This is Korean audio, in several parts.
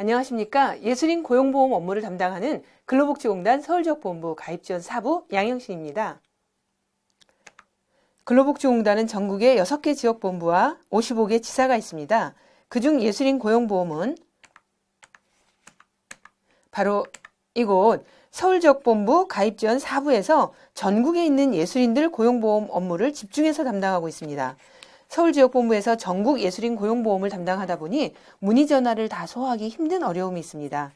안녕하십니까. 예술인 고용보험 업무를 담당하는 근로복지공단 서울지역본부 가입지원 4부 양영신입니다. 근로복지공단은 전국에 6개 지역본부와 55개 지사가 있습니다. 그중 예술인 고용보험은 바로 이곳 서울지역본부 가입지원 4부에서 전국에 있는 예술인들 고용보험 업무를 집중해서 담당하고 있습니다. 서울지역본부에서 전국 예술인 고용보험을 담당하다 보니 문의전화를 다 소화하기 힘든 어려움이 있습니다.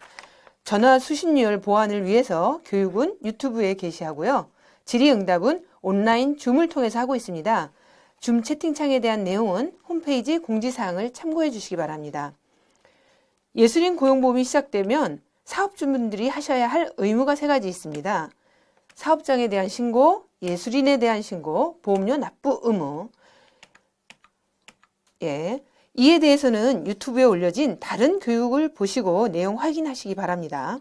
전화 수신율 보완을 위해서 교육은 유튜브에 게시하고요. 질의응답은 온라인 줌을 통해서 하고 있습니다. 줌 채팅창에 대한 내용은 홈페이지 공지사항을 참고해 주시기 바랍니다. 예술인 고용보험이 시작되면 사업주분들이 하셔야 할 의무가 3가지 있습니다. 사업장에 대한 신고, 예술인에 대한 신고, 보험료 납부 의무. 이에 대해서는 유튜브에 올려진 다른 교육을 보시고 내용 확인하시기 바랍니다.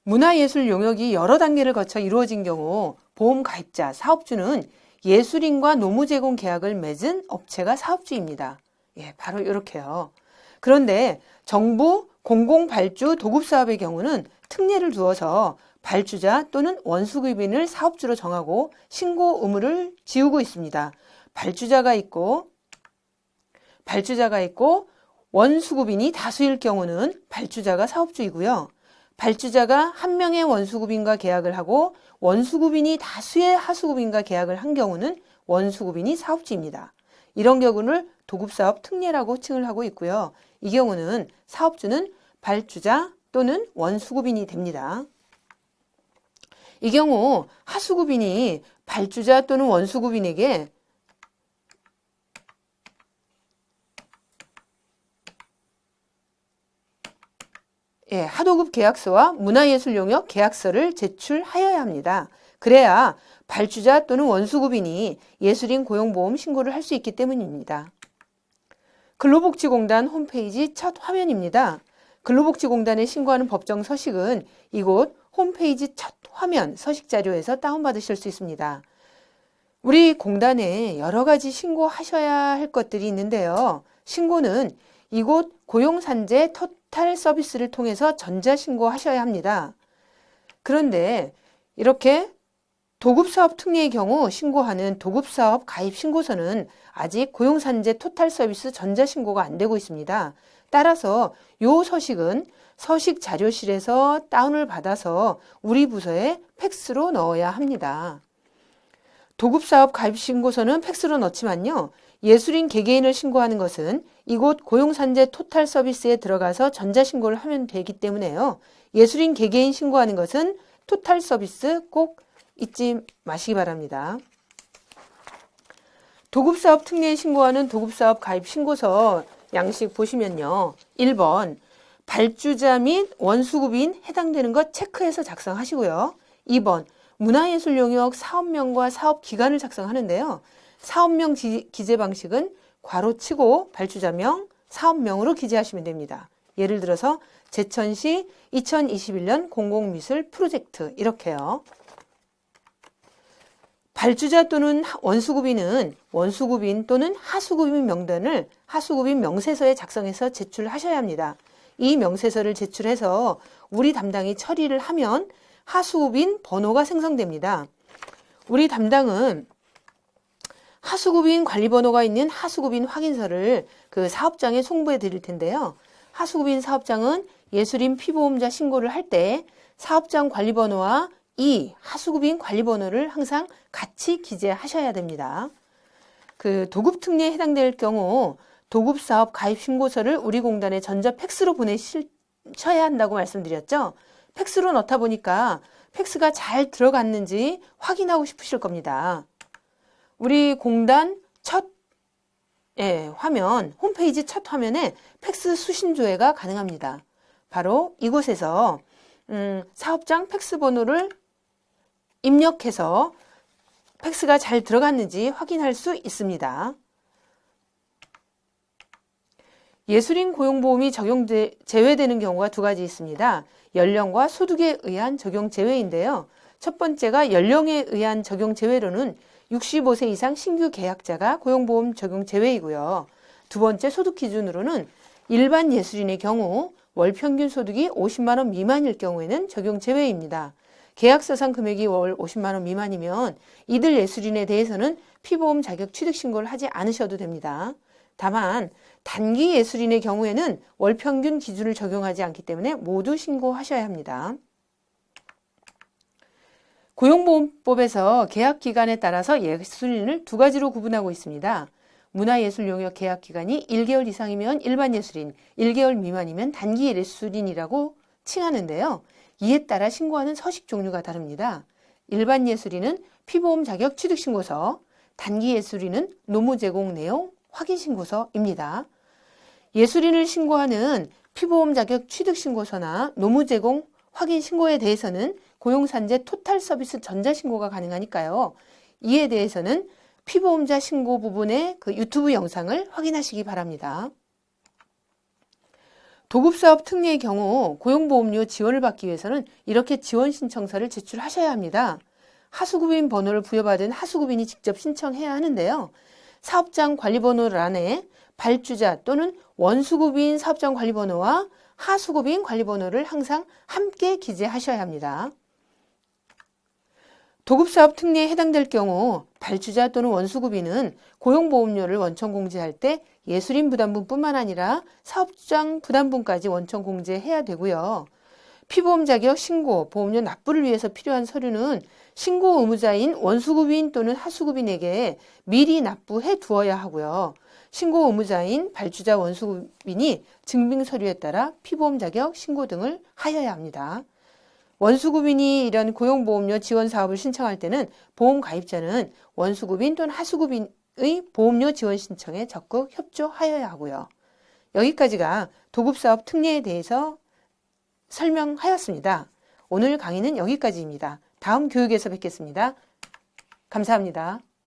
문화예술 용역이 여러 단계를 거쳐 이루어진 경우 보험 가입자, 사업주는 예술인과 노무 제공 계약을 맺은 업체가 사업주입니다. 바로 이렇게요. 그런데 정부 공공발주 도급사업의 경우는 특례를 두어서 발주자 또는 원수급인을 사업주로 정하고 신고 의무를 지우고 있습니다. 발주자가 있고 원수급인이 다수일 경우는 발주자가 사업주이고요. 발주자가 1명의 원수급인과 계약을 하고 원수급인이 다수의 하수급인과 계약을 한 경우는 원수급인이 사업주입니다. 이런 경우를 도급사업 특례라고 칭을 하고 있고요. 이 경우는 사업주는 발주자 또는 원수급인이 됩니다. 이 경우 하수급인이 발주자 또는 원수급인에게 하도급 계약서와 문화예술 용역 계약서를 제출하여야 합니다. 그래야 발주자 또는 원수급인이 예술인 고용보험 신고를 할 수 있기 때문입니다. 근로복지공단 홈페이지 첫 화면입니다. 근로복지공단에 신고하는 법정 서식은 이곳 홈페이지 첫 화면 서식 자료에서 다운받으실 수 있습니다. 우리 공단에 여러 가지 신고하셔야 할 것들이 있는데요. 신고는 이곳 고용산재 토탈 서비스를 통해서 전자신고하셔야 합니다. 그런데 이렇게 도급사업 특례의 경우 신고하는 도급사업 가입 신고서는 아직 고용산재 토탈 서비스 전자신고가 안 되고 있습니다. 따라서 이 서식은 서식 자료실에서 다운을 받아서 우리 부서에 팩스로 넣어야 합니다. 도급사업 가입 신고서는 팩스로 넣지만요. 예술인 개개인을 신고하는 것은 이곳 고용산재 토탈 서비스에 들어가서 전자신고를 하면 되기 때문에요. 예술인 개개인 신고하는 것은 토탈 서비스 꼭 잊지 마시기 바랍니다. 도급사업 특례에 신고하는 도급사업 가입 신고서 양식 보시면요. 1번 발주자 및 원수급인 해당되는 것 체크해서 작성하시고요. 2번 문화예술 용역 사업명과 사업기간을 작성하는데요. 사업명 기재 방식은 괄호치고 발주자명, 사업명으로 기재하시면 됩니다. 예를 들어서 제천시 2021년 공공미술 프로젝트 이렇게요. 발주자 또는 원수급인은 원수급인 또는 하수급인 명단을 하수급인 명세서에 작성해서 제출하셔야 합니다. 이 명세서를 제출해서 우리 담당이 처리를 하면 하수급인 번호가 생성됩니다. 우리 담당은 하수급인 관리번호가 있는 하수급인 확인서를 그 사업장에 송부해 드릴 텐데요. 하수급인 사업장은 예술인 피보험자 신고를 할 때 사업장 관리번호와 이 하수급인 관리번호를 항상 같이 기재하셔야 됩니다. 그 도급특례에 해당될 경우 도급사업 가입 신고서를 우리 공단에 전자 팩스로 보내셔야 한다고 말씀드렸죠. 팩스로 넣다 보니까 팩스가 잘 들어갔는지 확인하고 싶으실 겁니다. 우리 공단 첫 화면, 홈페이지 첫 화면에 팩스 수신 조회가 가능합니다. 바로 이곳에서 사업장 팩스 번호를 입력해서 팩스가 잘 들어갔는지 확인할 수 있습니다. 예술인 고용보험이 제외되는 경우가 2가지 있습니다. 연령과 소득에 의한 적용 제외인데요. 첫 번째가 연령에 의한 적용 제외로는 65세 이상 신규 계약자가 고용보험 적용 제외이고요. 두 번째 소득 기준으로는 일반 예술인의 경우 월 평균 소득이 50만 원 미만일 경우에는 적용 제외입니다. 계약서상 금액이 월 50만 원 미만이면 이들 예술인에 대해서는 피보험 자격 취득 신고를 하지 않으셔도 됩니다. 다만 단기 예술인의 경우에는 월 평균 기준을 적용하지 않기 때문에 모두 신고하셔야 합니다. 고용보험법에서 계약 기간에 따라서 예술인을 두 가지로 구분하고 있습니다. 문화예술 용역 계약 기간이 1개월 이상이면 일반 예술인, 1개월 미만이면 단기 예술인이라고 칭하는데요. 이에 따라 신고하는 서식 종류가 다릅니다. 일반 예술인은 피보험 자격 취득 신고서, 단기 예술인은 노무 제공 내용 확인 신고서입니다. 예술인을 신고하는 피보험 자격 취득 신고서나 노무 제공 확인 신고에 대해서는 고용산재 토탈 서비스 전자신고가 가능하니까요. 이에 대해서는 피보험자 신고 부분의 그 유튜브 영상을 확인하시기 바랍니다. 도급사업 특례의 경우 고용보험료 지원을 받기 위해서는 이렇게 지원 신청서를 제출하셔야 합니다. 하수급인 번호를 부여받은 하수급인이 직접 신청해야 하는데요. 사업장 관리번호란에 발주자 또는 원수급인 사업장 관리번호와 하수급인 관리번호를 항상 함께 기재하셔야 합니다. 도급사업 특례에 해당될 경우 발주자 또는 원수급인은 고용보험료를 원천 공제할 때 예술인 부담분뿐만 아니라 사업장 부담분까지 원천 공제해야 되고요. 피보험 자격 신고, 보험료 납부를 위해서 필요한 서류는 신고 의무자인 원수급인 또는 하수급인에게 미리 납부해 두어야 하고요. 신고 의무자인 발주자 원수급인이 증빙 서류에 따라 피보험 자격 신고 등을 하여야 합니다. 원수급인이 이런 고용보험료 지원 사업을 신청할 때는 보험 가입자는 원수급인 또는 하수급인의 보험료 지원 신청에 적극 협조하여야 하고요. 여기까지가 도급사업 특례에 대해서 설명하였습니다. 오늘 강의는 여기까지입니다. 다음 교육에서 뵙겠습니다. 감사합니다.